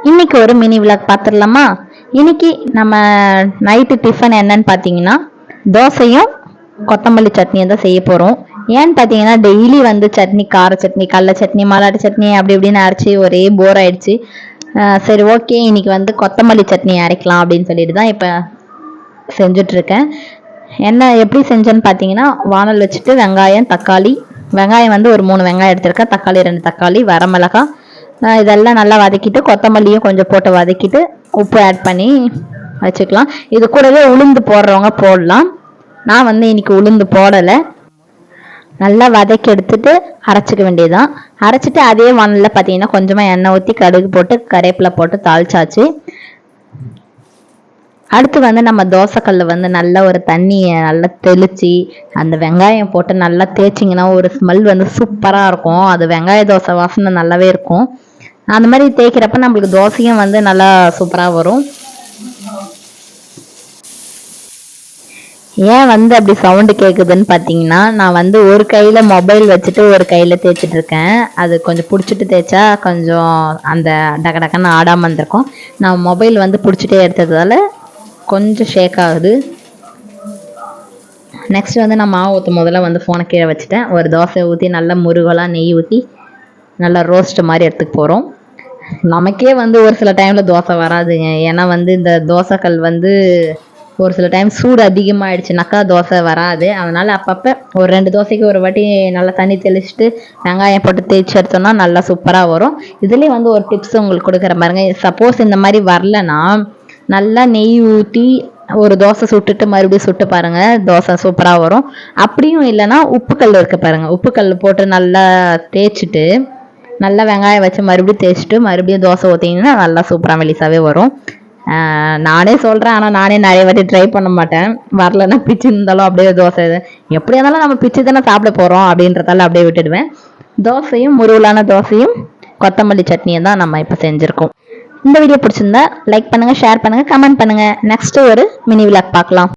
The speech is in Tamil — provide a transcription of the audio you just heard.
இன்னைக்கு ஒரு மினி விளாக் பார்த்துடலாமா? இன்னைக்கு நம்ம நைட்டு டிஃபன் என்னன்னு பார்த்தீங்கன்னா தோசையும் கொத்தமல்லி சட்னியும் தான் செய்ய போகிறோம். ஏன்னு பார்த்தீங்கன்னா டெய்லி வந்து சட்னி, கார சட்னி, கடல சட்னி, மல்லாட்டு சட்னி அப்படி இப்படின்னு அரைச்சி ஒரே போர் ஆயிடுச்சு. சரி ஓகே, இன்னைக்கு வந்து கொத்தமல்லி சட்னி அரைக்கலாம் அப்படின்னு சொல்லிட்டு தான் இப்போ செஞ்சுட்ருக்கேன். என்ன எப்படி செஞ்சேன்னு பார்த்தீங்கன்னா, வானல் வச்சுட்டு வெங்காயம், தக்காளி, வெங்காயம் வந்து ஒரு 3 வெங்காயம் எடுத்திருக்கேன், தக்காளி 2 தக்காளி, வரமிளகாய், இதெல்லாம் நல்லா வதக்கிட்டு கொத்தமல்லியும் கொஞ்சம் போட்டு வதக்கிட்டு உப்பு ஆட் பண்ணி வச்சுக்கலாம். இது கூடவே உளுந்து போடுறவங்க போடலாம். நான் வந்து இன்னைக்கு உளுந்து போடலை. நல்லா வதக்கி எடுத்துட்டு அரைச்சிக்க வேண்டியதுதான். அரைச்சிட்டு அதே வானலில் பார்த்தீங்கன்னா கொஞ்சமாக எண்ணெய் ஊற்றி கடுகு போட்டு கருவேப்பிலை போட்டு தாளிச்சாச்சு. அடுத்து வந்து நம்ம தோசைக்கல்ல வந்து நல்ல ஒரு தண்ணியை நல்லா தெளித்து அந்த வெங்காயம் போட்டு நல்லா தேய்ச்சிங்கன்னா ஒரு ஸ்மெல் வந்து சூப்பராக இருக்கும். அது வெங்காய தோசை வாசனை நல்லாவே இருக்கும். அந்த மாதிரி தேய்க்கிறப்ப நம்மளுக்கு தோசையும் வந்து நல்லா சூப்பராக வரும். ஏன் வந்து அப்படி சவுண்டு கேட்குதுன்னு பார்த்தீங்கன்னா, நான் வந்து ஒரு கையில் மொபைல் வச்சுட்டு ஒரு கையில் தேய்ச்சிட்டு இருக்கேன். அது கொஞ்சம் பிடிச்சிட்டு தேய்ச்சா கொஞ்சம் அந்த டக்கு டக்குன்னு ஆடாமல் இருந்திருக்கும். நான் மொபைல் வந்து பிடிச்சிட்டே எடுத்ததால கொஞ்சம் ஷேக் ஆகுது. நெக்ஸ்ட் வந்து நான் மாவு ஊற்றும் முதல்ல வந்து ஃபோனை கீழே வச்சுட்டேன். ஒரு தோசை ஊற்றி நல்லா முருகலாக நெய் ஊற்றி நல்லா ரோஸ்ட் மாதிரி எடுத்துக்க போகிறோம். நமக்கே வந்து ஒரு சில டைமில் தோசை வராதுங்க. ஏன்னா வந்து இந்த தோசைக்கல் வந்து ஒரு சில டைம் சூடு அதிகமாகிடுச்சுனாக்கா தோசை வராது. அதனால் அப்பப்போ ஒரு 2 தோசைக்கு ஒரு வாட்டி நல்லா தண்ணி தெளிச்சுட்டு வெங்காயம் போட்டு தேய்ச்சி எடுத்தோம்னா நல்லா சூப்பராக வரும். இதுலேயே வந்து ஒரு டிப்ஸ் உங்களுக்கு கொடுக்குற பாருங்க. சப்போஸ் இந்த மாதிரி வரலன்னா நல்லா நெய் ஊற்றி ஒரு தோசை சுட்டுட்டு மறுபடியும் சுட்டு பாருங்கள், தோசை சூப்பராக வரும். அப்படியும் இல்லைன்னா உப்புக்கல் இருக்க பாருங்கள், உப்புக்கல் போட்டு நல்லா தேய்ச்சிட்டு நல்லா வெங்காயம் வச்சு மறுபடியும் தேய்ச்சிட்டு மறுபடியும் தோசை ஊற்றிங்கன்னா நல்லா சூப்பராக மெலிசாவே வரும். நானே சொல்கிறேன், ஆனால் நானே நிறைய வாட்டி ட்ரை பண்ண மாட்டேன். வரலன்னா பிச்சு இருந்தாலும் அப்படியே தோசை எப்படியா இருந்தாலும் நம்ம பிச்சு தானே சாப்பிட போகிறோம் அப்படின்றதால அப்படியே விட்டுடுவேன். தோசையும் முருகலான தோசையும் கொத்தமல்லி சட்னியும் தான் நம்ம இப்போ செஞ்சுருக்கோம். இந்த வீடியோ பிடிச்சிருந்தா லைக் பண்ணுங்கள், ஷேர் பண்ணுங்கள், கமெண்ட் பண்ணுங்கள். நெக்ஸ்ட்டு ஒரு மினி விளாக் பார்க்கலாம்.